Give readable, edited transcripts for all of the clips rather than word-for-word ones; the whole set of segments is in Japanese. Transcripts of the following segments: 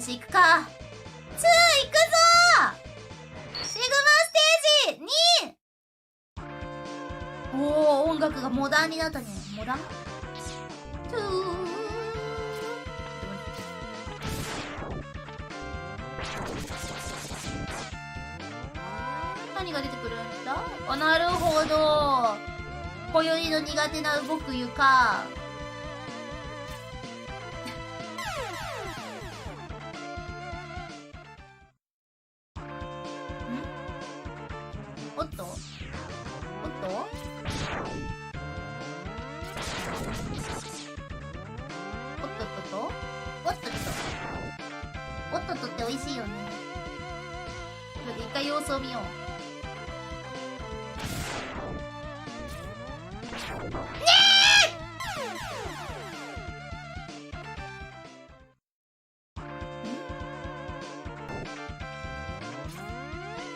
し、行くか。2行くぞー。シグマステージ 2！ おー、音楽がモダンになったね。モダントゥー。何が出てくるんだ？あ、なるほど。今宵の苦手な動く床。おっとおっとおっとっとっとおっとっとおっとっとって美味しいよね。一回様子を見よう。ね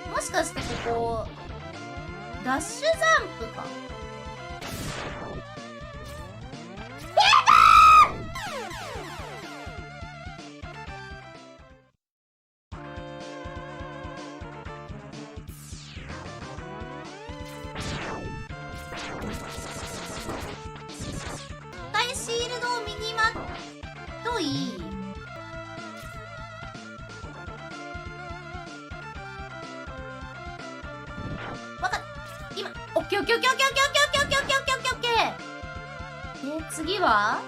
え！もしかしてここダッシュジャンプか。シールドを身にまとい、わかっ、今、オッケーオッケーオッケーオッケーオッケーオッケーオッケーオッケーオッケーオッケー。次は